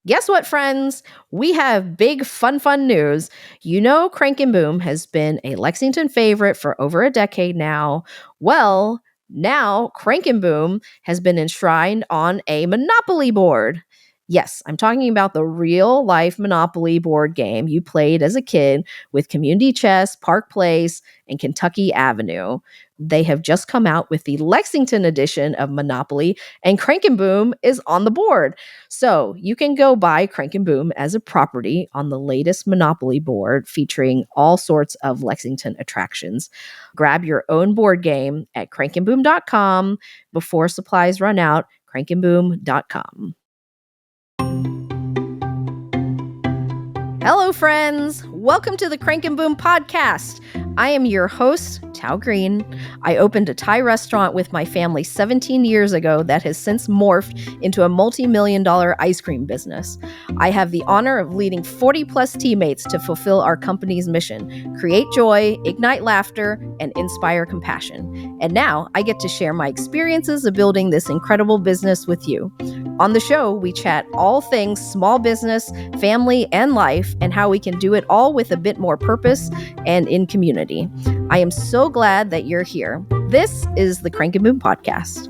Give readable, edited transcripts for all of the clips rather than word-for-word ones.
Guess what, friends? We have big, fun news. You know, Crank and Boom has been a Lexington favorite for over a decade now. Well, now Crank and Boom has been enshrined on a Monopoly board. Yes, I'm talking about the real life Monopoly board game you played as a kid with Community Chess, Park Place, and Kentucky Avenue. They have just come out with the Lexington edition of Monopoly, and Crank and Boom is on the board. So you can go buy Crank and Boom as a property on the latest Monopoly board featuring all sorts of Lexington attractions. Grab your own board game at crankandboom.com before supplies run out. Crankandboom.com. Hello, friends. Welcome to the Crank and Boom podcast. I am your host, Toa Green. I opened a Thai restaurant with my family 17 years ago that has since morphed into a multi-million-dollar ice cream business. I have the honor of leading 40-plus teammates to fulfill our company's mission: create joy, ignite laughter, and inspire compassion. And now I get to share my experiences of building this incredible business with you. On the show, we chat all things small business, family, and life, and how we can do it all with a bit more purpose and in community. I am so glad that you're here. This is the Crank and Boom podcast.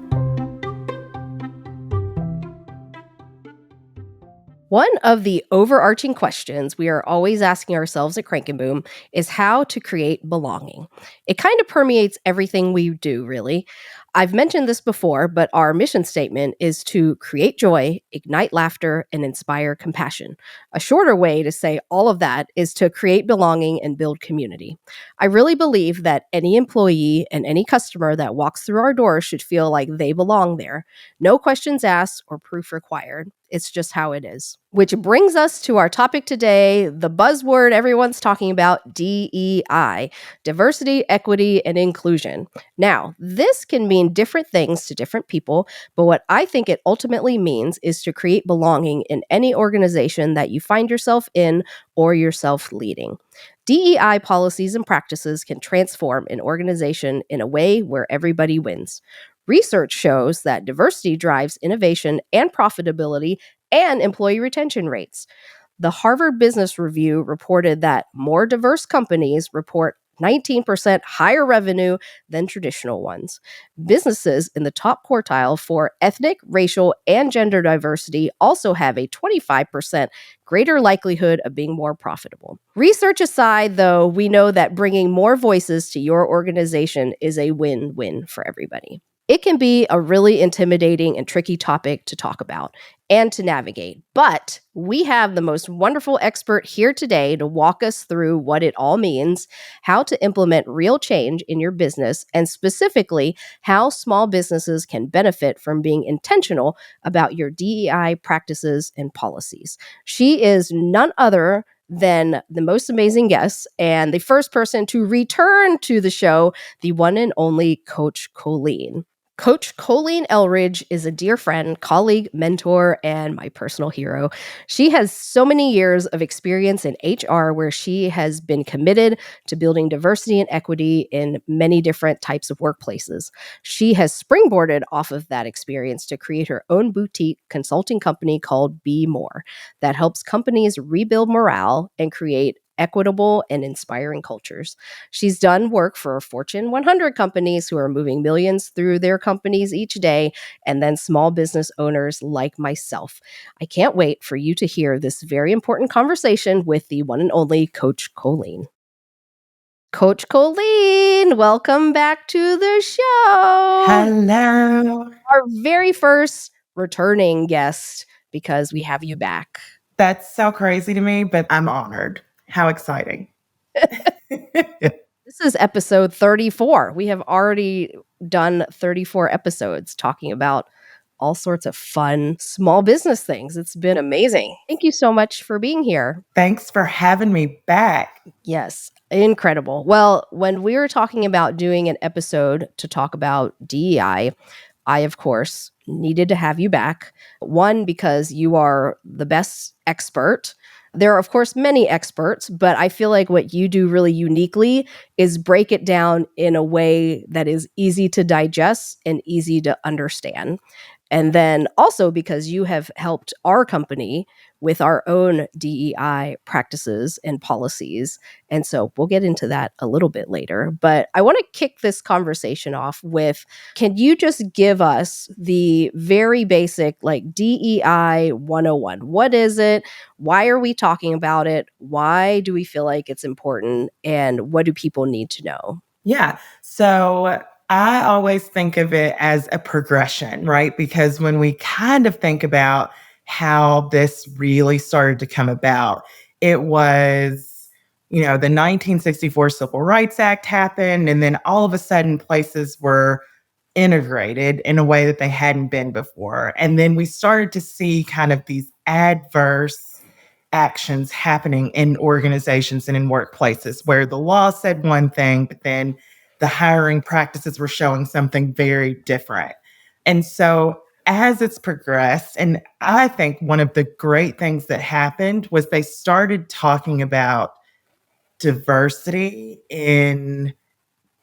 One of the overarching questions we are always asking ourselves at Crank and Boom is how to create belonging. It kind of permeates everything we do, really. I've mentioned this before, but our mission statement is to create joy, ignite laughter, and inspire compassion. A shorter way to say all of that is to create belonging and build community. I really believe that any employee and any customer that walks through our doors should feel like they belong there. No questions asked or proof required. It's just how it is. Which brings us to our topic today, the buzzword everyone's talking about, DEI, diversity, equity, and inclusion. Now, this can mean different things to different people, but what I think it ultimately means is to create belonging in any organization that you find yourself in or yourself leading. DEI policies and practices can transform an organization in a way where everybody wins. Research shows that diversity drives innovation and profitability and employee retention rates. The Harvard Business Review reported that more diverse companies report 19% higher revenue than traditional ones. Businesses in the top quartile for ethnic, racial, and gender diversity also have a 25% greater likelihood of being more profitable. Research aside, though, we know that bringing more voices to your organization is a win-win for everybody. It can be a really intimidating and tricky topic to talk about and to navigate, but we have the most wonderful expert here today to walk us through what it all means, how to implement real change in your business, and specifically how small businesses can benefit from being intentional about your DEI practices and policies. She is none other than the most amazing guest and the first person to return to the show, the one and only Coach Colene. Coach Colene Elridge is a dear friend, colleague, mentor, and my personal hero. She has so many years of experience in HR where she has been committed to building diversity and equity in many different types of workplaces. She has springboarded off of that experience to create her own boutique consulting company called Be More that helps companies rebuild morale and create equitable and inspiring cultures. She's done work for Fortune 100 companies who are moving millions through their companies each day, and then small business owners like myself. I can't wait for you to hear this very important conversation with the one and only Coach Colene. Coach Colene, welcome back to the show. Hello. Our very first returning guest, because we have you back. That's so crazy to me, but I'm honored. How exciting. This is episode 34. We have already done 34 episodes talking about all sorts of fun small business things. It's been amazing. Thank you so much for being here. Thanks for having me back. Yes, incredible. Well, when we were talking about doing an episode to talk about DEI, I, of course, needed to have you back. One, because you are the best expert. There are, of course, many experts, but I feel like what you do really uniquely is break it down in a way that is easy to digest and easy to understand. And then also because you have helped our company with our own DEI practices and policies. And so we'll get into that a little bit later. But I want to kick this conversation off with, can you just give us the very basic, like, DEI 101? What is it? Why are we talking about it? Why do we feel like it's important? And what do people need to know? Yeah. So I always think of it as a progression, right? Because when we kind of think about how this really started to come about, it was, the 1964 Civil Rights Act happened, and then all of a sudden places were integrated in a way that they hadn't been before. And then we started to see kind of these adverse actions happening in organizations and in workplaces where the law said one thing, but then the hiring practices were showing something very different. And so as it's progressed, and I think one of the great things that happened was they started talking about diversity in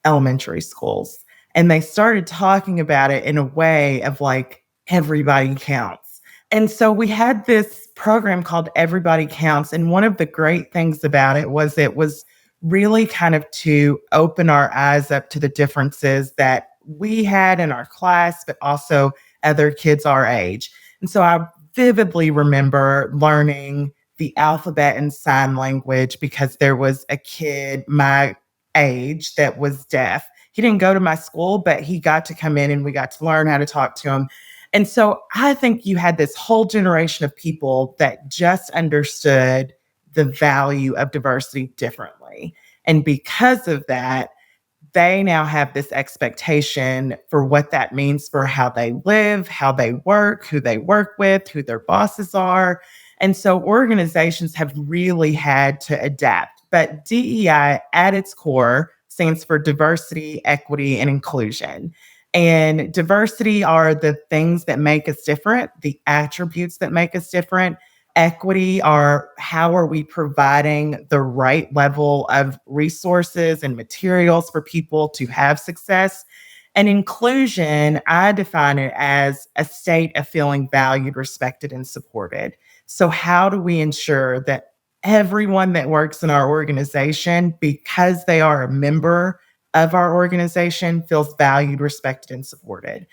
elementary schools. And they started talking about it in a way of like, everybody counts. And so we had this program called Everybody Counts. And one of the great things about it was really kind of to open our eyes up to the differences that we had in our class, but also other kids our age. And so I vividly remember learning the alphabet and sign language because there was a kid my age that was deaf. He didn't go to my school, but he got to come in and we got to learn how to talk to him. And so I think you had this whole generation of people that just understood the value of diversity differently. And because of that, they now have this expectation for what that means for how they live, how they work, who they work with, who their bosses are. And so organizations have really had to adapt. But DEI at its core stands for diversity, equity, and inclusion. And diversity are the things that make us different, the attributes that make us different. Equity are how are we providing the right level of resources and materials for people to have success. And inclusion, I define it as a state of feeling valued, respected, and supported. So, how do we ensure that everyone that works in our organization, because they are a member of our organization, feels valued, respected, and supported?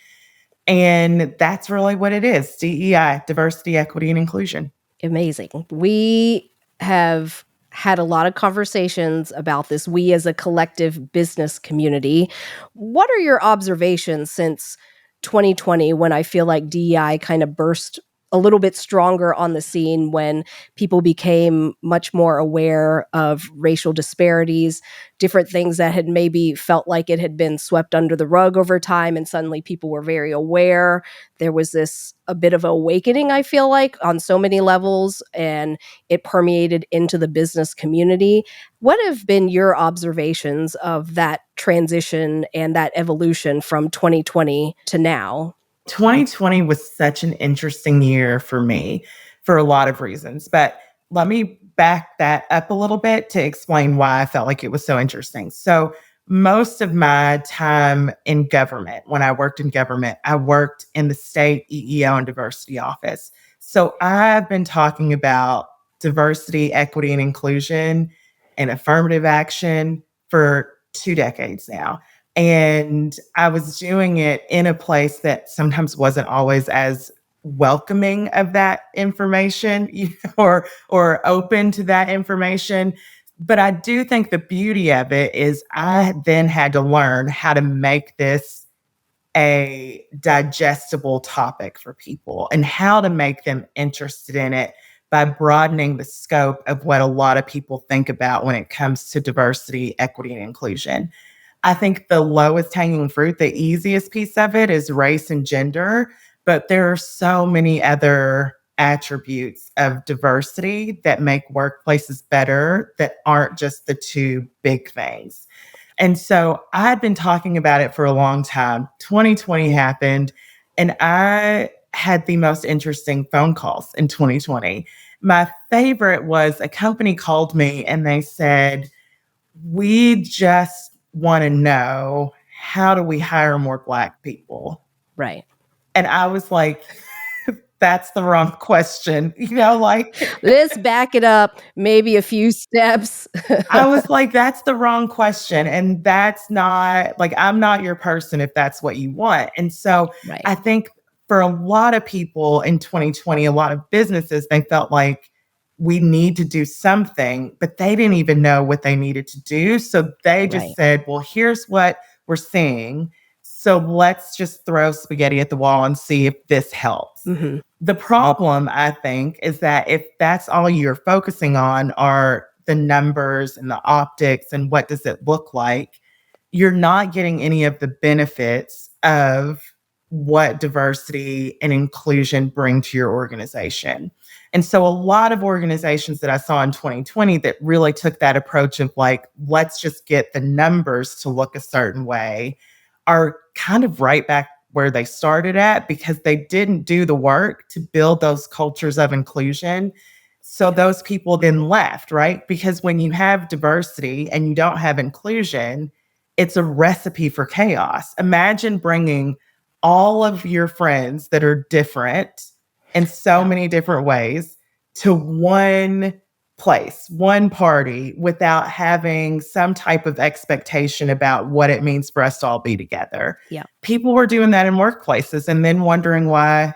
And that's really what it is: DEI, diversity, equity, and inclusion. Amazing. We have had a lot of conversations about this, we as a collective business community. What are your observations since 2020, when I feel like DEI kind of burst a little bit stronger on the scene, when people became much more aware of racial disparities, different things that had maybe felt like it had been swept under the rug over time, and suddenly people were very aware. There was this a bit of awakening, I feel like, on so many levels, and it permeated into the business community. What have been your observations of that transition and that evolution from 2020 to now? 2020 was such an interesting year for me for a lot of reasons. But let me back that up a little bit to explain why I felt like it was so interesting. So, most of my time in government, when I worked in government, I worked in the state EEO and diversity office. So, I've been talking about diversity, equity, and inclusion and affirmative action for 2 decades now. And I was doing it in a place that sometimes wasn't always as welcoming of that information, or open to that information. But I do think the beauty of it is I then had to learn how to make this a digestible topic for people and how to make them interested in it by broadening the scope of what a lot of people think about when it comes to diversity, equity, and inclusion. I think the lowest hanging fruit, the easiest piece of it is race and gender, but there are so many other attributes of diversity that make workplaces better that aren't just the two big things. And so I had been talking about it for a long time. 2020 happened, and I had the most interesting phone calls in 2020. My favorite was a company called me and they said, we just want to know, how do we hire more Black people? Right. And I was like, That's the wrong question. Like Let's back it up maybe a few steps. I was like, that's the wrong question. And that's not like, I'm not your person if that's what you want. And so Right. I think for a lot of people in 2020, a lot of businesses, they felt like we need to do something, but they didn't even know what they needed to do. So they just Right. said, well, here's what we're seeing. So let's just throw spaghetti at the wall and see if this helps. Mhm. The problem, I think, is that if that's all you're focusing on are the numbers and the optics and what does it look like, you're not getting any of the benefits of what diversity and inclusion bring to your organization. And so a lot of organizations that I saw in 2020 that really took that approach of like, let's just get the numbers to look a certain way are kind of right back where they started at because they didn't do the work to build those cultures of inclusion. So Yeah. those people then left, right? Because when you have diversity and you don't have inclusion, it's a recipe for chaos. Imagine bringing all of your friends that are different in so Yeah. many different ways to one place, one party without having some type of expectation about what it means for us to all be together. Yeah. People were doing that in workplaces and then wondering why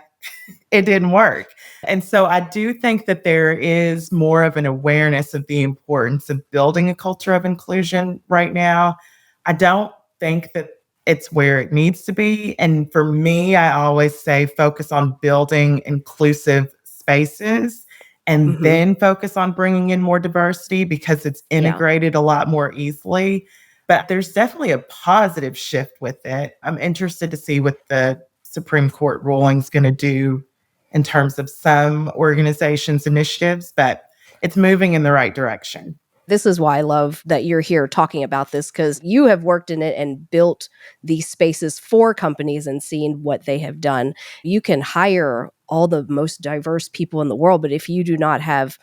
it didn't work. And so I do think that there is more of an awareness of the importance of building a culture of inclusion right now. I don't think that it's where it needs to be. And for me, I always say focus on building inclusive spaces and Mhm. then focus on bringing in more diversity because it's Yeah. integrated a lot more easily. But there's definitely a positive shift with it. I'm interested to see what the Supreme Court ruling is going to do in terms of some organizations' initiatives, but it's moving in the right direction. This is why I love that you're here talking about this because you have worked in it and built these spaces for companies and seen what they have done. You can hire all the most diverse people in the world, but if you do not have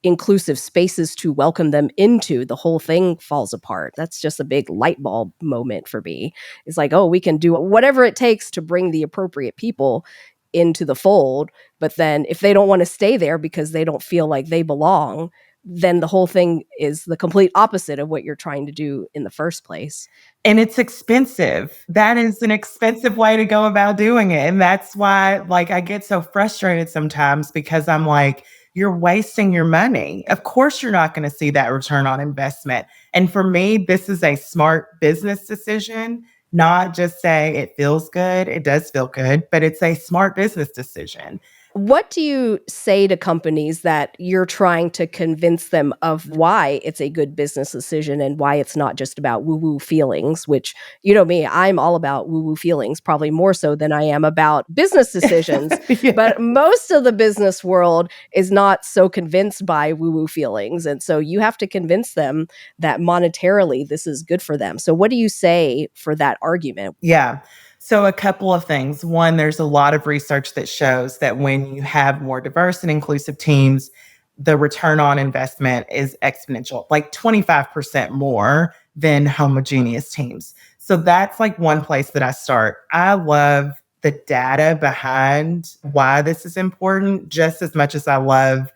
inclusive spaces to welcome them into, the whole thing falls apart. That's just a big light bulb moment for me. It's like, oh, we can do whatever it takes to bring the appropriate people into the fold. But then if they don't want to stay there because they don't feel like they belong, then the whole thing is the complete opposite of what you're trying to do in the first place. And it's expensive. That is an expensive way to go about doing it. And that's why, like, I get so frustrated sometimes because I'm like, you're wasting your money. Of course, you're not going to see that return on investment. And for me, this is a smart business decision, not just say it feels good. It does feel good, but it's a smart business decision. What do you say to companies that you're trying to convince them of why it's a good business decision and why it's not just about woo woo feelings, which, you know me, I'm all about woo woo feelings, probably more so than I am about business decisions. Yeah. But most of the business world is not so convinced by woo woo feelings. And so you have to convince them that monetarily this is good for them. So, what do you say for that argument? Yeah. So, a couple of things. One, there's a lot of research that shows that when you have more diverse and inclusive teams, the return on investment is exponential, like 25% more than homogeneous teams. So, that's like one place that I start. I love the data behind why this is important just as much as I love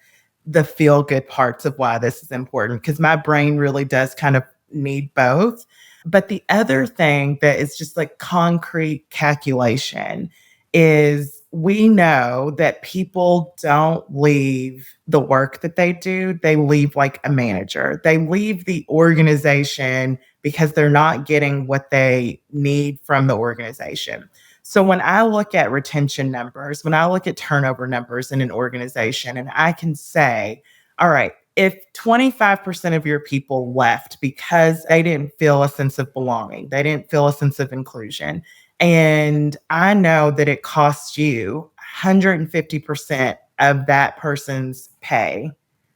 the feel good parts of why this is important because my brain really does kind of need both. But the other thing that is just like concrete calculation is we know that people don't leave the work that they do, they leave like a manager. They leave the organization because they're not getting what they need from the organization. So when I look at retention numbers, when I look at turnover numbers in an organization, and I can say, all right, if 25% of your people left because they didn't feel a sense of belonging, they didn't feel a sense of inclusion, and I know that it costs you 150% of that person's pay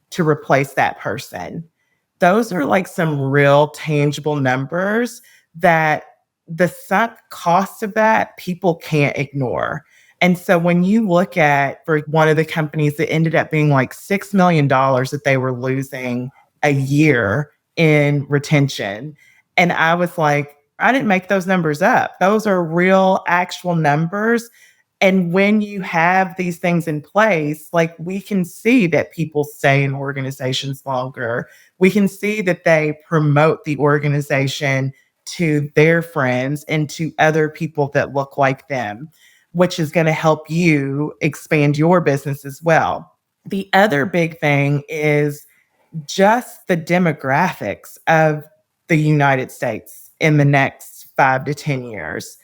to replace that person. Those are like some real tangible numbers that the sunk cost of that people can't ignore. And so when you look at for one of the companies that ended up being like $6 million dollars that they were losing a year in retention. And I was like, I didn't make those numbers up. Those are real actual numbers. And when you have these things in place, like we can see that people stay in organizations longer. We can see that they promote the organization to their friends and to other people that look like them, which is going to help you expand your business as well. The other big thing is just the demographics of the United States in the next 5 to 10 years.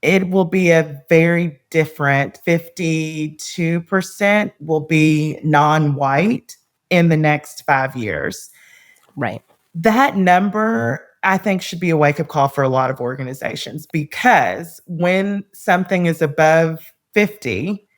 It will be a very different 52% will be non white in the next 5 years. Right. That number, I think, should be a wake up call for a lot of organizations because when something is above 50,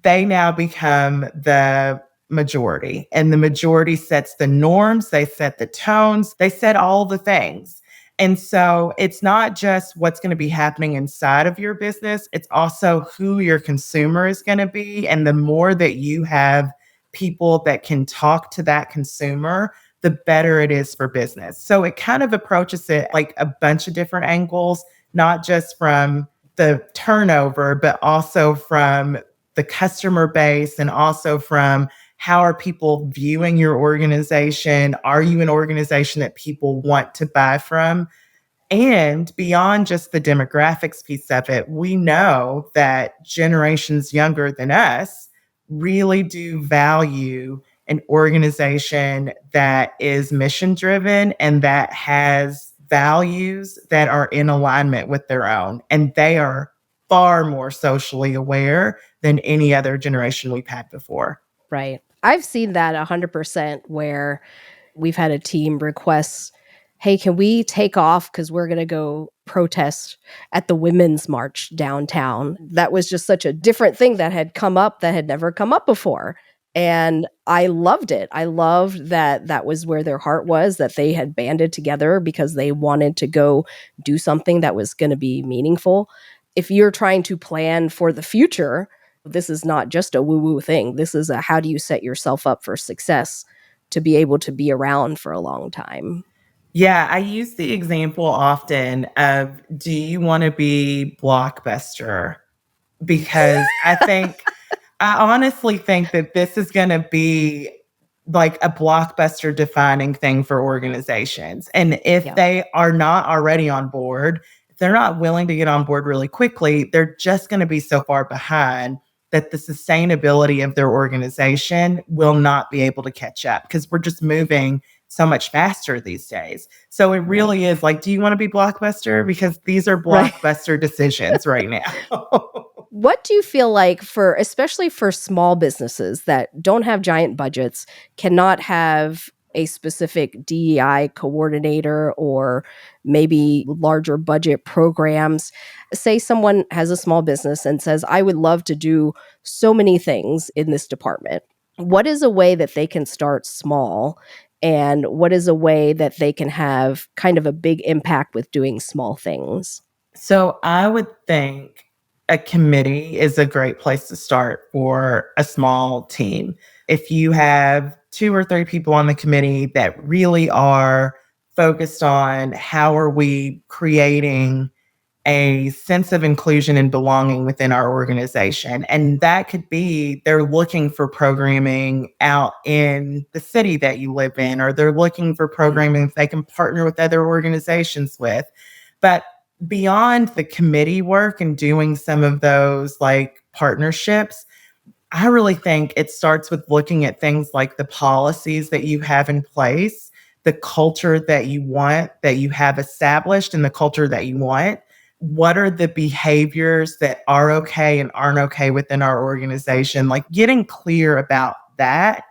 they now become the majority. And the majority sets the norms, they set the tones, they set all the things. And so it's not just what's going to be happening inside of your business, it's also who your consumer is going to be. And the more that you have people that can talk to that consumer, the better it is for business. So it kind of approaches it like a bunch of different angles, not just from the turnover, but also from the customer base and also from how are people viewing your organization? Are you an organization that people want to buy from? And beyond just the demographics piece of it, we know that generations younger than us really do value an organization that is mission driven and that has values that are in alignment with their own. And they are far more socially aware than any other generation we've had before. Right. I've seen that 100% where we've had a team request, hey, can we take off because we're going to go protest at the Women's March downtown? That was just such a different thing that had come up that had never come up before. And I loved it. I loved that that was where their heart was, that they had banded together because they wanted to go do something that was going to be meaningful. If you're trying to plan for the future, this is not just a woo woo thing. This is a how do you set yourself up for success to be able to be around for a long time. Yeah, I use the example often of do you want to be Blockbuster? Because I honestly think that this is going to be like a blockbuster defining thing for organizations. And if Yeah. they are not already on board, if they're not willing to get on board really quickly, they're just going to be so far behind that the sustainability of their organization will not be able to catch up because we're just moving so much faster these days. So it Right. really is like, do you want to be Blockbuster? Because these are Right. blockbuster decisions right now. What do you feel like for, especially for small businesses that don't have giant budgets, cannot have a specific DEI coordinator or maybe larger budget programs? Say someone has a small business and says, I would love to do so many things in this department. What is a way that they can start small? And what is a way that they can have kind of a big impact with doing small things? So I would think a committee is a great place to start for a small team. If you have 2 or 3 people on the committee that really are focused on how are we creating a sense of inclusion and belonging within our organization. And that could be they're looking for programming out in the city that you live in, or they're looking for programming they can partner with other organizations with. But beyond the committee work and doing some of those like partnerships, I really think it starts with looking at things like the policies that you have in place, the culture that you want, that you have established, and the culture that you want. What are the behaviors that are okay and aren't okay within our organization? Like getting clear about that,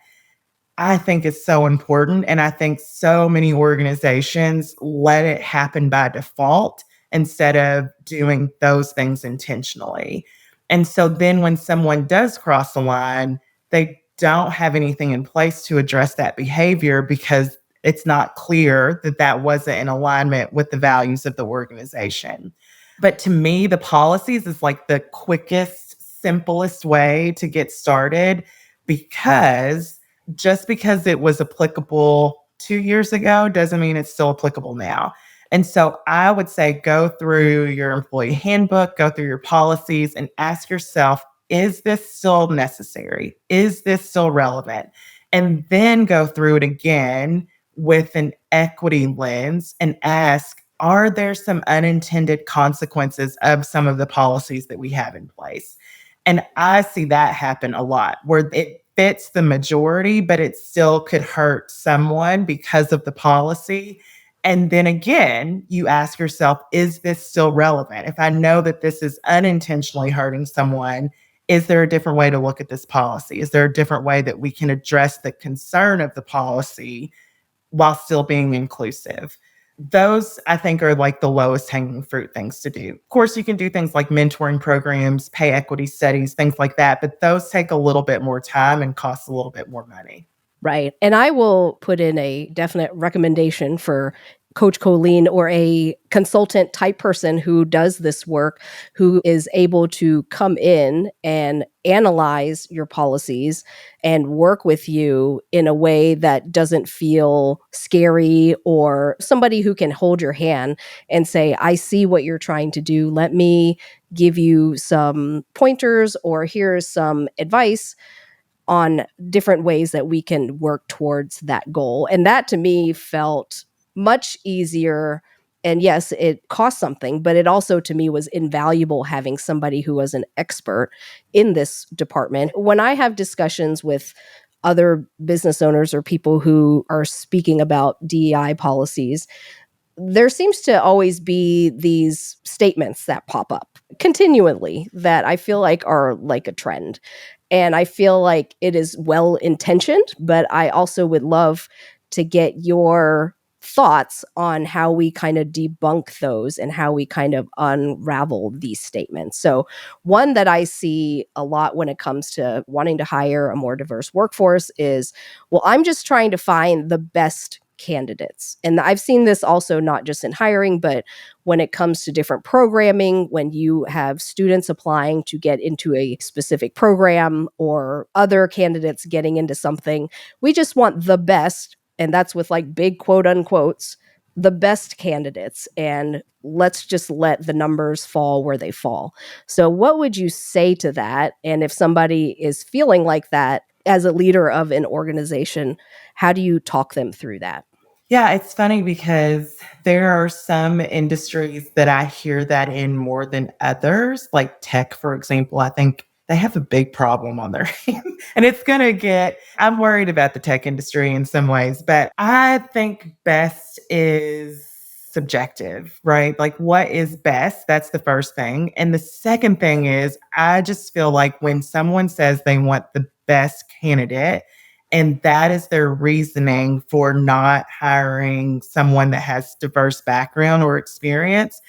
I think is so important. And I think so many organizations let it happen by default instead of doing those things intentionally. And so then when someone does cross the line, they don't have anything in place to address that behavior because it's not clear that that wasn't in alignment with the values of the organization. But to me, the policies is like the quickest, simplest way to get started because just because it was applicable 2 years ago doesn't mean it's still applicable now. And so I would say go through your employee handbook, go through your policies, and ask yourself is this still necessary? Is this still relevant? And then go through it again with an equity lens and ask, are there some unintended consequences of some of the policies that we have in place? And I see that happen a lot where it fits the majority, but it still could hurt someone because of the policy. And then again, you ask yourself, is this still relevant? If I know that this is unintentionally hurting someone, is there a different way to look at this policy? Is there a different way that we can address the concern of the policy while still being inclusive? Those, I think, are like the lowest hanging fruit things to do. Of course, you can do things like mentoring programs, pay equity studies, things like that, but those take a little bit more time and cost a little bit more money. Right. And I will put in a definite recommendation for Coach Colene or a consultant type person who does this work, who is able to come in and analyze your policies and work with you in a way that doesn't feel scary, or somebody who can hold your hand and say, I see what you're trying to do. Let me give you some pointers, or here's some advice on different ways that we can work towards that goal. And that to me felt much easier. And yes, it cost something, but it also to me was invaluable having somebody who was an expert in this department. When I have discussions with other business owners or people who are speaking about DEI policies, there seems to always be these statements that pop up continually that I feel like are like a trend. And I feel like it is well intentioned, but I also would love to get your thoughts on how we kind of debunk those and how we kind of unravel these statements. So, one that I see a lot when it comes to wanting to hire a more diverse workforce is, well, I'm just trying to find the best candidates. And I've seen this also not just in hiring, but when it comes to different programming, when you have students applying to get into a specific program or other candidates getting into something, we just want the best. And that's with like big quote unquotes, the best candidates. And let's just let the numbers fall where they fall. So, what would you say to that? And if somebody is feeling like that as a leader of an organization, how do you talk them through that? Yeah, it's funny because there are some industries that I hear that in more than others, like tech, for example. I think they have a big problem on their hands. And it's going to get, I'm worried about the tech industry in some ways, but I think best is subjective, right? Like, what is best? That's the first thing. And the second thing is, I just feel like when someone says they want the best candidate, and that is their reasoning for not hiring someone that has diverse background or experience,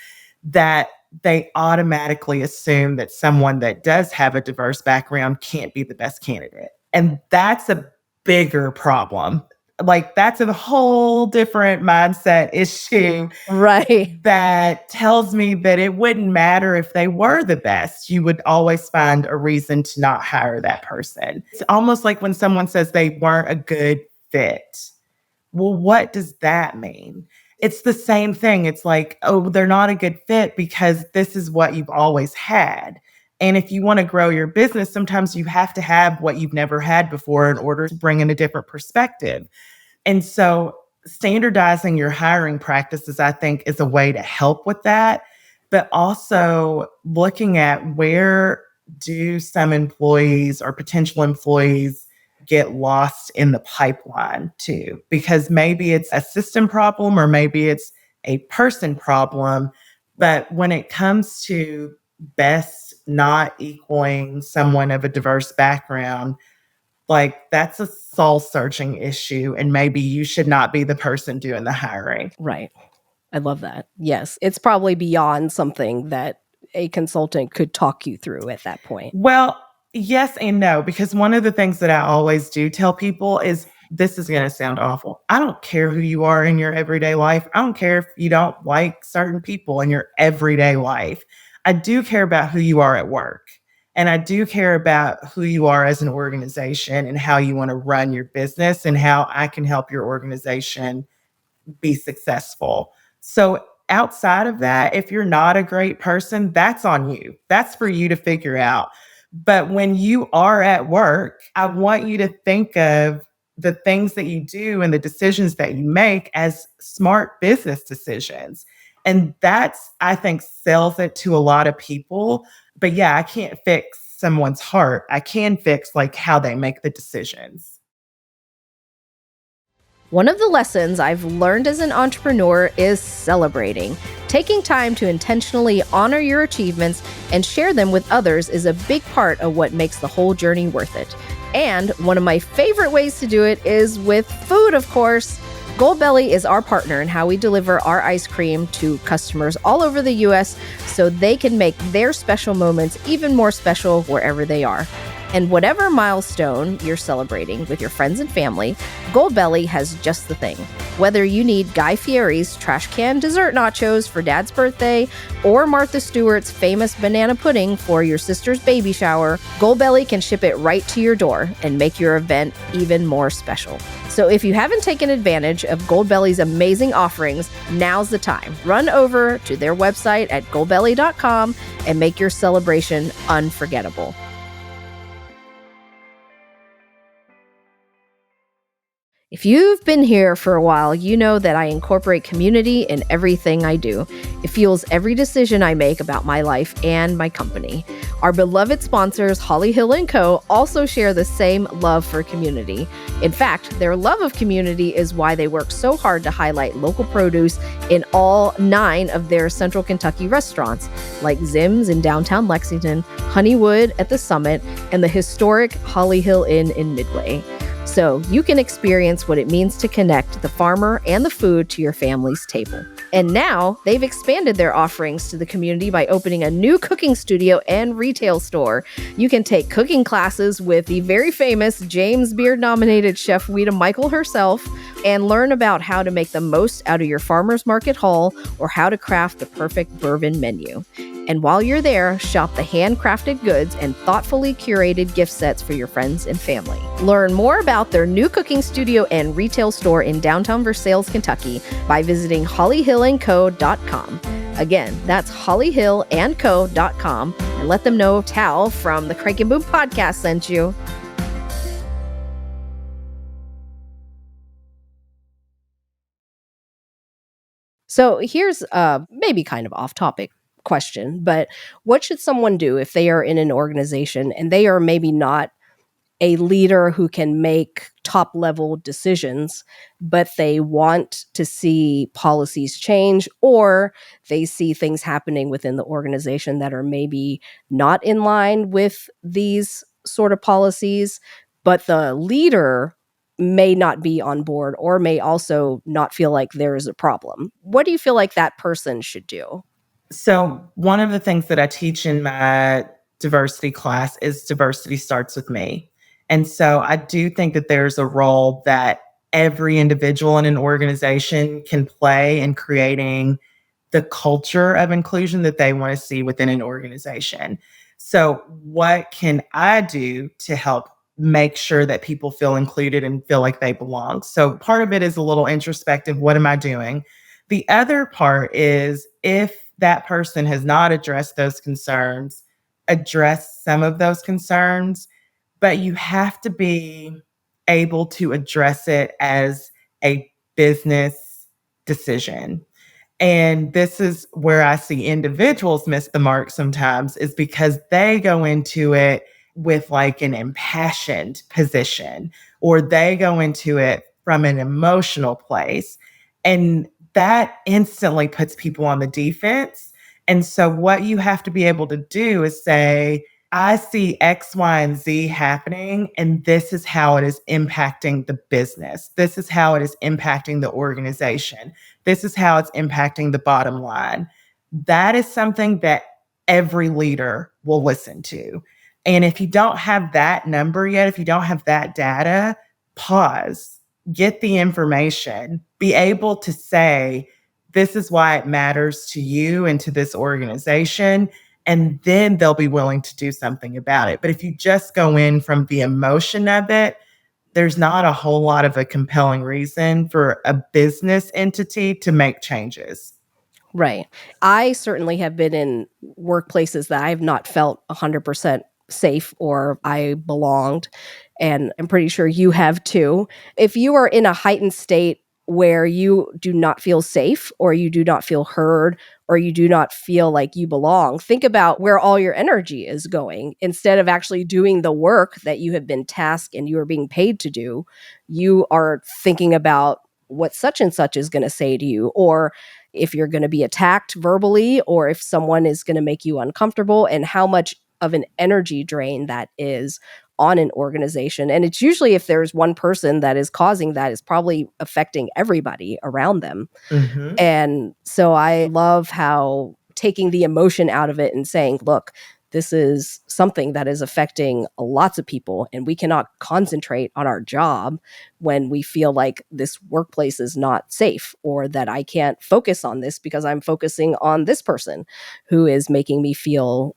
that they automatically assume that someone that does have a diverse background can't be the best candidate. And that's a bigger problem. Like, that's a whole different mindset issue Right. that tells me that it wouldn't matter if they were the best. You would always find a reason to not hire that person. It's almost like when someone says they weren't a good fit. Well, what does that mean? It's the same thing. It's like, oh, they're not a good fit because this is what you've always had. And if you want to grow your business, sometimes you have to have what you've never had before in order to bring in a different perspective. And so standardizing your hiring practices, I think, is a way to help with that. But also looking at where do some employees or potential employees get lost in the pipeline too? Because maybe it's a system problem or maybe it's a person problem. But when it comes to best not equaling someone of a diverse background, like, that's a soul searching issue, and maybe you should not be the person doing the hiring. Right. I love that. Yes. It's probably beyond something that a consultant could talk you through at that point. Well, yes and no, because one of the things that I always do tell people is, this is going to sound awful. I don't care who you are in your everyday life. I don't care if you don't like certain people in your everyday life. I do care about who you are at work. And I do care about who you are as an organization and how you want to run your business and how I can help your organization be successful. So outside of that, if you're not a great person, that's on you. That's for you to figure out. But when you are at work, I want you to think of the things that you do and the decisions that you make as smart business decisions. And that's, I think, sells it to a lot of people. But yeah, I can't fix someone's heart. I can fix like how they make the decisions. One of the lessons I've learned as an entrepreneur is celebrating. Taking time to intentionally honor your achievements and share them with others is a big part of what makes the whole journey worth it. And one of my favorite ways to do it is with food, of course. Goldbelly is our partner in how we deliver our ice cream to customers all over the US so they can make their special moments even more special wherever they are. And whatever milestone you're celebrating with your friends and family, Goldbelly has just the thing. Whether you need Guy Fieri's trash can dessert nachos for Dad's birthday or Martha Stewart's famous banana pudding for your sister's baby shower, Goldbelly can ship it right to your door and make your event even more special. So if you haven't taken advantage of Goldbelly's amazing offerings, now's the time. Run over to their website at goldbelly.com and make your celebration unforgettable. If you've been here for a while, you know that I incorporate community in everything I do. It fuels every decision I make about my life and my company. Our beloved sponsors, Holly Hill & Co., also share the same love for community. In fact, their love of community is why they work so hard to highlight local produce in all 9 of their Central Kentucky restaurants, like Zim's in downtown Lexington, Honeywood at the Summit, and the historic Holly Hill Inn in Midway. So you can experience what it means to connect the farmer and the food to your family's table. And now they've expanded their offerings to the community by opening a new cooking studio and retail store. You can take cooking classes with the very famous James Beard-nominated Chef Weta Michael herself and learn about how to make the most out of your farmer's market haul or how to craft the perfect bourbon menu. And while you're there, shop the handcrafted goods and thoughtfully curated gift sets for your friends and family. Learn more about their new cooking studio and retail store in downtown Versailles, Kentucky by visiting hollyhillandco.com. Again, that's hollyhillandco.com, and let them know Tal from the Crank and Boom podcast sent you. So here's maybe kind of off topic question, but what should someone do if they are in an organization and they are maybe not a leader who can make top level decisions, but they want to see policies change, or they see things happening within the organization that are maybe not in line with these sort of policies, but the leader may not be on board or may also not feel like there is a problem. What do you feel like that person should do? So, one of the things that I teach in my diversity class is diversity starts with me. And so, I do think that there's a role that every individual in an organization can play in creating the culture of inclusion that they want to see within an organization. So, what can I do to help make sure that people feel included and feel like they belong? So, part of it is a little introspective. What am I doing? The other part is if that person has not addressed those concerns, address some of those concerns, but you have to be able to address it as a business decision. And this is where I see individuals miss the mark sometimes, is because they go into it with like an impassioned position, or they go into it from an emotional place. And that instantly puts people on the defense. And so, what you have to be able to do is say, I see X, Y, and Z happening, and this is how it is impacting the business. This is how it is impacting the organization. This is how it's impacting the bottom line. That is something that every leader will listen to. And if you don't have that number yet, if you don't have that data, pause, get the information, be able to say, this is why it matters to you and to this organization. And then they'll be willing to do something about it. But if you just go in from the emotion of it, there's not a whole lot of a compelling reason for a business entity to make changes. Right. I certainly have been in workplaces that I have not felt 100% safe or I belonged. And I'm pretty sure you have too. If you are in a heightened state where you do not feel safe or you do not feel heard or you do not feel like you belong, think about where all your energy is going. Instead of actually doing the work that you have been tasked and you are being paid to do, you are thinking about what such and such is going to say to you, or if you're going to be attacked verbally, or if someone is going to make you uncomfortable, and how much of an energy drain that is on an organization. And it's usually, if there's one person that is causing that, is probably affecting everybody around them. Mhm. And so I love how taking the emotion out of it and saying, look, this is something that is affecting lots of people, and we cannot concentrate on our job when we feel like this workplace is not safe, or that I can't focus on this because I'm focusing on this person who is making me feel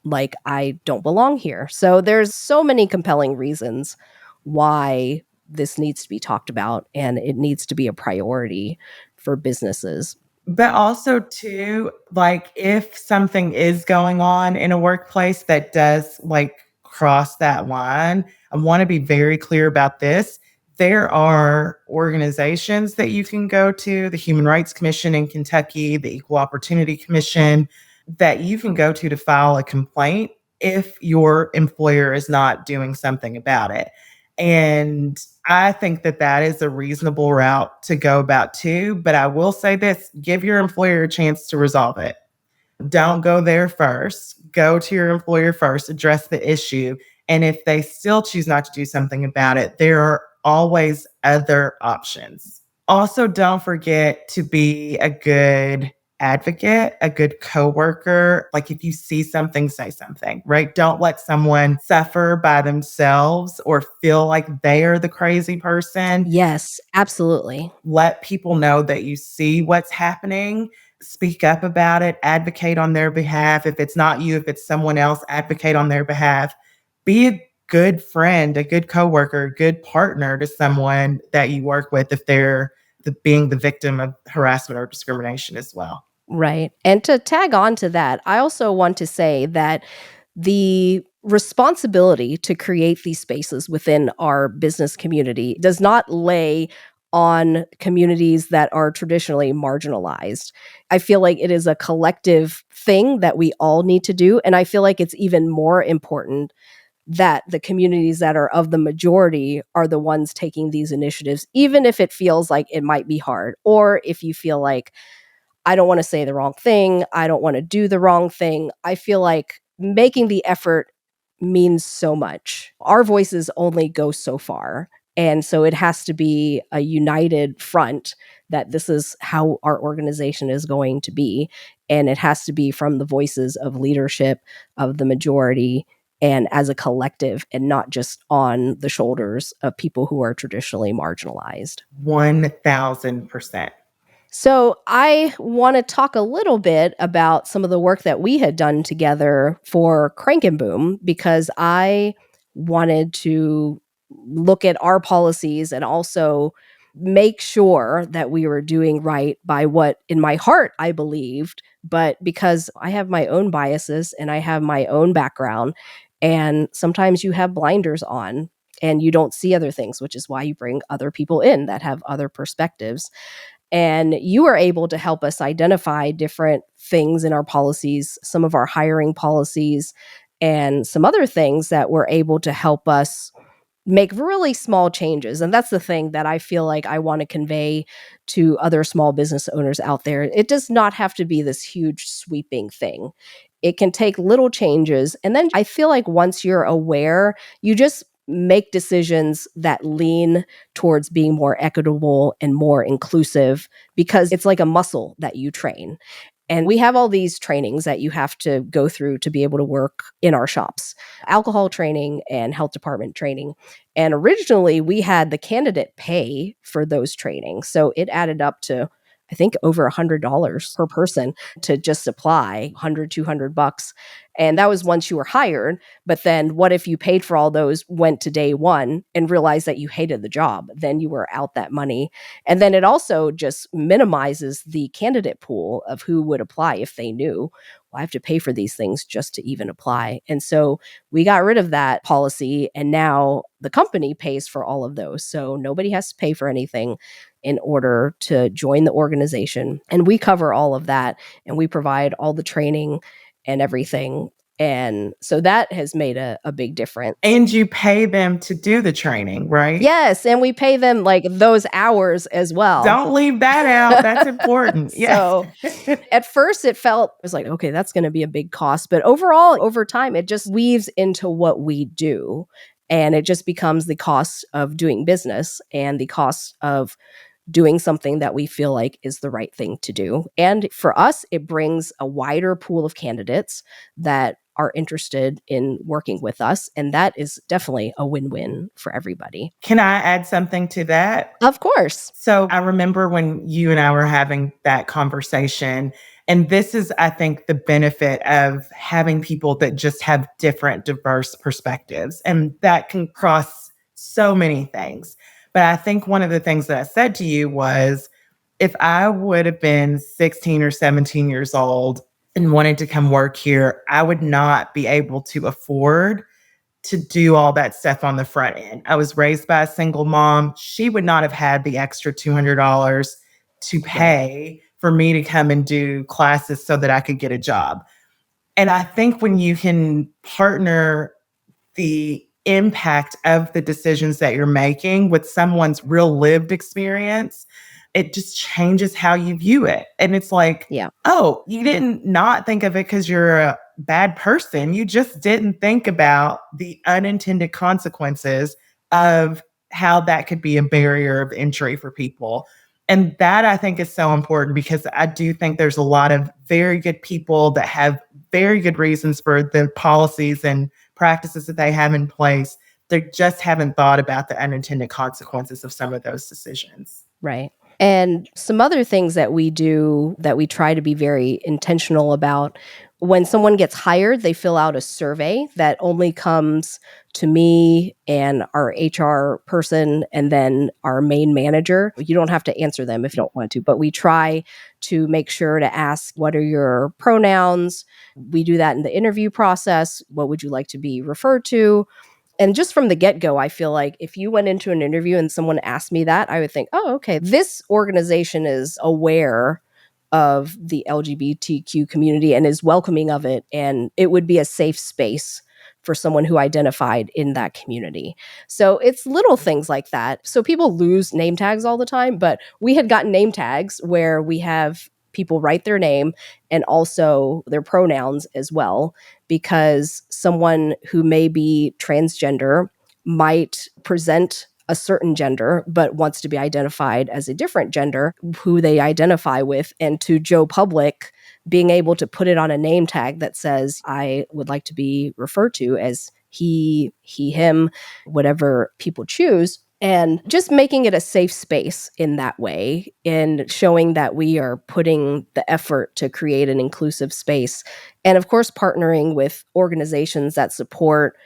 like I don't belong here. So there's so many compelling reasons why this needs to be talked about, and it needs to be a priority for businesses. But also too, like if something is going on in a workplace that does like cross that line, I want to be very clear about this. There are organizations that you can go to, the Human Rights Commission in Kentucky, the Equal Opportunity Commission, that you can go to file a complaint if your employer is not doing something about it. And I think that that is a reasonable route to go about too. But I will say this, give your employer a chance to resolve it. Don't go there first. Go to your employer first, address the issue. And if they still choose not to do something about it, there are always other options. Also, don't forget to be a good advocate, a good coworker. Like if you see something, say something, right? Don't let someone suffer by themselves or feel like they are the crazy person. Yes, absolutely. Let people know that you see what's happening. Speak up about it, advocate on their behalf. If it's not you, if it's someone else, advocate on their behalf. Be a good friend, a good coworker, a good partner to someone that you work with if they're being the victim of harassment or discrimination as well. Right. And to tag on to that, I also want to say that the responsibility to create these spaces within our business community does not lay on communities that are traditionally marginalized. I feel like it is a collective thing that we all need to do. And I feel like it's even more important that the communities that are of the majority are the ones taking these initiatives, even if it feels like it might be hard, or if you feel like I don't want to say the wrong thing. I don't want to do the wrong thing. I feel like making the effort means so much. Our voices only go so far. And so it has to be a united front that this is how our organization is going to be. And it has to be from the voices of leadership, of the majority, and as a collective, and not just on the shoulders of people who are traditionally marginalized. 1000%. So, I want to talk a little bit about some of the work that we had done together for Crank and Boom, because I wanted to look at our policies and also make sure that we were doing right by what in my heart I believed, but because I have my own biases and I have my own background, and sometimes you have blinders on and you don't see other things, which is why you bring other people in that have other perspectives. And you were able to help us identify different things in our policies, some of our hiring policies, and some other things that were able to help us make really small changes. And that's the thing that I feel like I want to convey to other small business owners out there. It does not have to be this huge sweeping thing. It can take little changes. And then I feel like once you're aware, you just make decisions that lean towards being more equitable and more inclusive, because it's like a muscle that you train. And we have all these trainings that you have to go through to be able to work in our shops, alcohol training and health department training. And originally, we had the candidate pay for those trainings. So it added up to, I think, over $100 per person to just apply, 100, $200. And that was once you were hired. But then what if you paid for all those, went to day one and realized that you hated the job? Then you were out that money. And then it also just minimizes the candidate pool of who would apply if they knew well, I have to pay for these things just to even apply. And so we got rid of that policy, and now the company pays for all of those. So nobody has to pay for anything in order to join the organization. And we cover all of that, and we provide all the training and everything. And so that has made a big difference. And you pay them to do the training, right? Yes, and we pay them like those hours as well. Don't leave that out. That's important. So at first it was like, okay, that's going to be a big cost. But overall, over time, it just weaves into what we do. And it just becomes the cost of doing business and the cost of doing something that we feel like is the right thing to do. And for us, it brings a wider pool of candidates that are interested in working with us. And that is definitely a win-win for everybody. Can I add something to that? Of course. So I remember when you and I were having that conversation, and this is, I think, the benefit of having people that just have different, diverse perspectives, and that can cross so many things. But I think one of the things that I said to you was, if I would have been 16 or 17 years old and wanted to come work here, I would not be able to afford to do all that stuff on the front end. I was raised by a single mom. She would not have had the extra $200 to pay for me to come and do classes so that I could get a job. And I think when you can partner the impact of the decisions that you're making with someone's real lived experience, it just changes how you view it. And it's like, oh, you didn't not think of it because you're a bad person. You just didn't think about the unintended consequences of how that could be a barrier of entry for people. And that, I think, is so important, because I do think there's a lot of very good people that have very good reasons for the policies and practices that they have in place. They just haven't thought about the unintended consequences of some of those decisions. Right. And some other things that we do that we try to be very intentional about: when someone gets hired, they fill out a survey that only comes to me and our HR person and then our main manager. You don't have to answer them if you don't want to, but we try to make sure to ask, what are your pronouns? We do that in the interview process. What would you like to be referred to? And just from the get-go, I feel like if you went into an interview and someone asked me that, I would think, oh, okay, this organization is aware of the LGBTQ community and is welcoming of it, and it would be a safe space for someone who identified in that community. So it's little things like that. So people lose name tags all the time, but we had gotten name tags where we have people write their name and also their pronouns as well, because someone who may be transgender might present a certain gender but wants to be identified as a different gender who they identify with. And to Joe Public, being able to put it on a name tag that says, I would like to be referred to as he, him, whatever people choose, and just making it a safe space in that way, and showing that we are putting the effort to create an inclusive space. And of course, partnering with organizations that support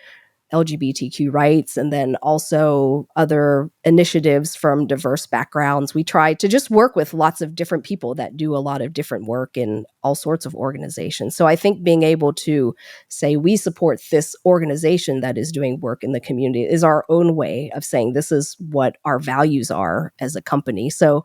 LGBTQ rights, and then also other initiatives from diverse backgrounds. We try to just work with lots of different people that do a lot of different work in all sorts of organizations. So I think being able to say we support this organization that is doing work in the community is our own way of saying this is what our values are as a company. So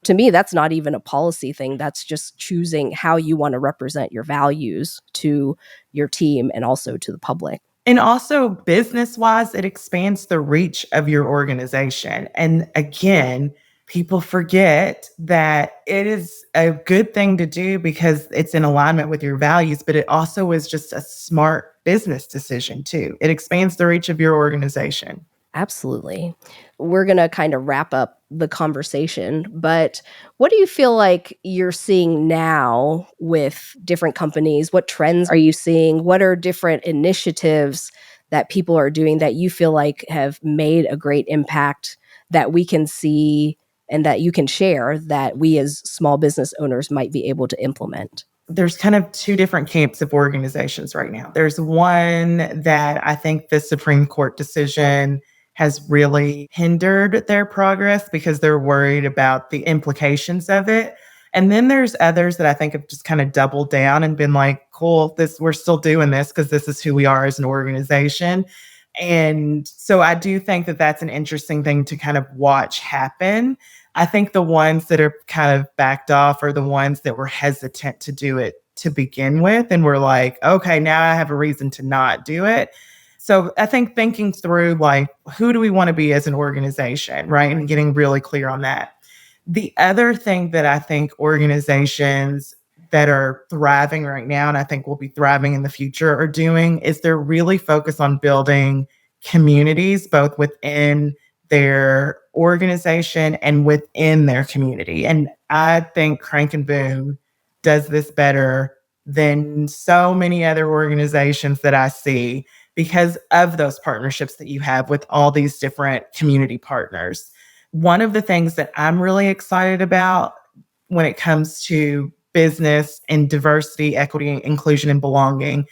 to me, that's not even a policy thing. That's just choosing how you want to represent your values to your team and also to the public. And also, business-wise, it expands the reach of your organization. And again, people forget that it is a good thing to do because it's in alignment with your values, but it also is just a smart business decision too. It expands the reach of your organization. Absolutely. We're going to kind of wrap up the conversation, but what do you feel like you're seeing now with different companies? What trends are you seeing? What are different initiatives that people are doing that you feel like have made a great impact that we can see and that you can share that we as small business owners might be able to implement? There's kind of two different camps of organizations right now. There's one that I think the Supreme Court decision has really hindered their progress because they're worried about the implications of it. And then there's others that I think have just kind of doubled down and been like, cool, this we're still doing this because this is who we are as an organization. And so I do think that that's an interesting thing to kind of watch happen. I think the ones that are kind of backed off are the ones that were hesitant to do it to begin with. And we're like, okay, now I have a reason to not do it. So I think thinking through like, who do we want to be as an organization, right? And getting really clear on that. The other thing that I think organizations that are thriving right now, and I think will be thriving in the future, are doing is they're really focused on building communities, both within their organization and within their community. And I think Crank and Boom does this better than so many other organizations that I see because of those partnerships that you have with all these different community partners. One of the things that I'm really excited about when it comes to business and diversity, equity, inclusion, and belonging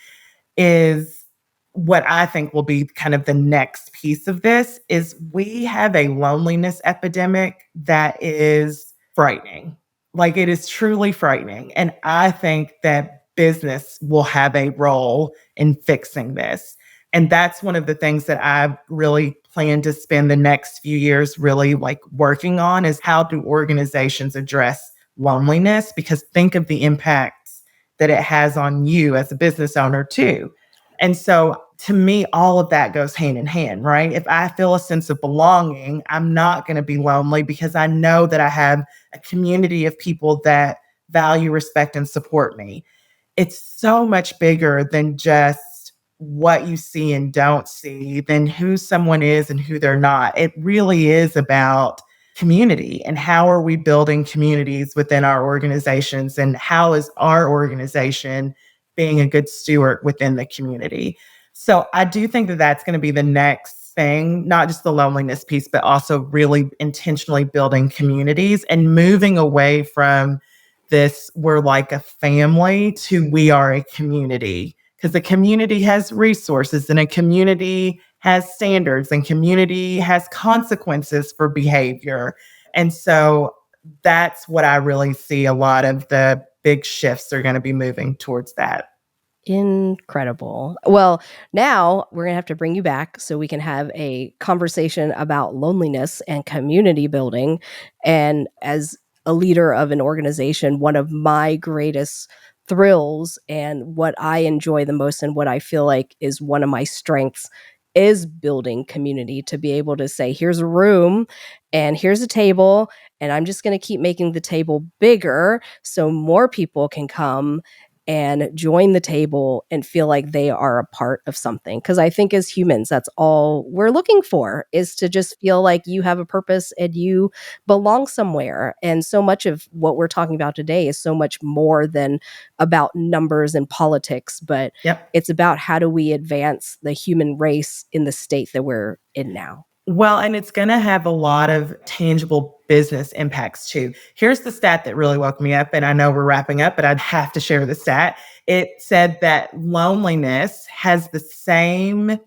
is what I think will be kind of the next piece of this is we have a loneliness epidemic that is frightening. Like it is truly frightening. And I think that business will have a role in fixing this. And that's one of the things that I really plan to spend the next few years really like working on is how do organizations address loneliness? Because think of the impacts that it has on you as a business owner too. And so to me, all of that goes hand in hand, right? If I feel a sense of belonging, I'm not going to be lonely because I know that I have a community of people that value, respect, and support me. It's so much bigger than just what you see and don't see, than who someone is and who they're not. It really is about community and how are we building communities within our organizations and how is our organization being a good steward within the community. So I do think that that's going to be the next thing, not just the loneliness piece, but also really intentionally building communities and moving away from this, we're like a family, to we are a community. Because a community has resources and a community has standards and community has consequences for behavior. And so that's what I really see a lot of the big shifts are going to be moving towards that. Incredible. Well, now we're going to have to bring you back so we can have a conversation about loneliness and community building. And as a leader of an organization, one of my greatest thrills and what I enjoy the most and what I feel like is one of my strengths is building community, to be able to say, here's a room and here's a table, and I'm just going to keep making the table bigger so more people can come and join the table and feel like they are a part of something. Because I think as humans, that's all we're looking for, is to just feel like you have a purpose and you belong somewhere. And so much of what we're talking about today is so much more than about numbers and politics, but Yep. it's about how do we advance the human race in the state that we're in now. Well, and it's going to have a lot of tangible business impacts too. Here's the stat that really woke me up. And I know we're wrapping up, but I'd have to share the stat. It said that loneliness has the same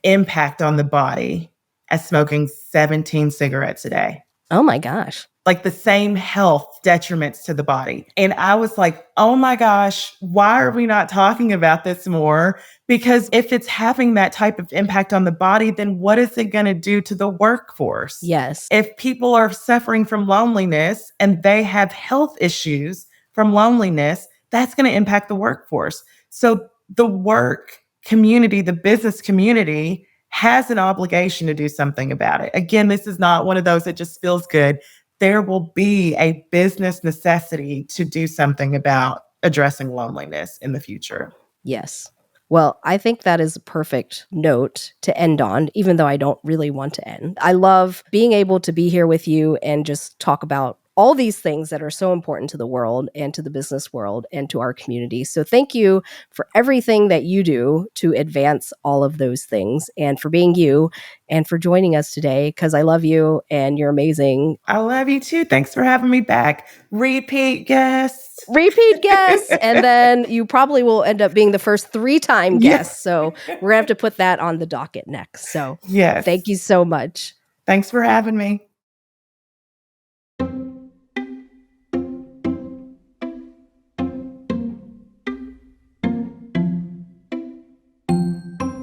impact on the body as smoking 17 cigarettes a day. Oh my gosh. Like the same health detriments to the body. And I was like, oh my gosh, why are we not talking about this more? Because if it's having that type of impact on the body, then what is it going to do to the workforce? Yes. If people are suffering from loneliness and they have health issues from loneliness, that's going to impact the workforce. So the work community, the business community has an obligation to do something about it. Again, this is not one of those that just feels good. There will be a business necessity to do something about addressing loneliness in the future. Yes. Well, I think that is a perfect note to end on, even though I don't really want to end. I love being able to be here with you and just talk about all these things that are so important to the world and to the business world and to our community. So thank you for everything that you do to advance all of those things, and for being you and for joining us today, because I love you and you're amazing. I love you too. Thanks for having me back. Repeat guests. Repeat guests. And then you probably will end up being the first 3-time guest. Yes. So we're going to have to put that on the docket next. So Yes. thank you so much. Thanks for having me.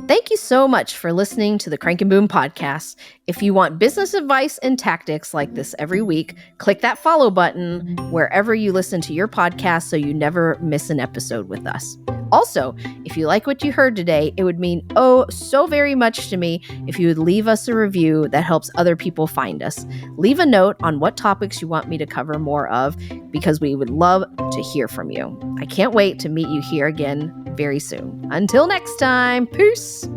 Thank you so much for listening to the Crank and Boom podcast. If you want business advice and tactics like this every week, click that follow button wherever you listen to your podcast so you never miss an episode with us. Also, if you like what you heard today, it would mean so very much to me if you would leave us a review that helps other people find us. Leave a note on what topics you want me to cover more of, because we would love to hear from you. I can't wait to meet you here again very soon. Until next time, peace.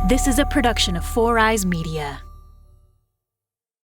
This is a production of Four Eyes Media.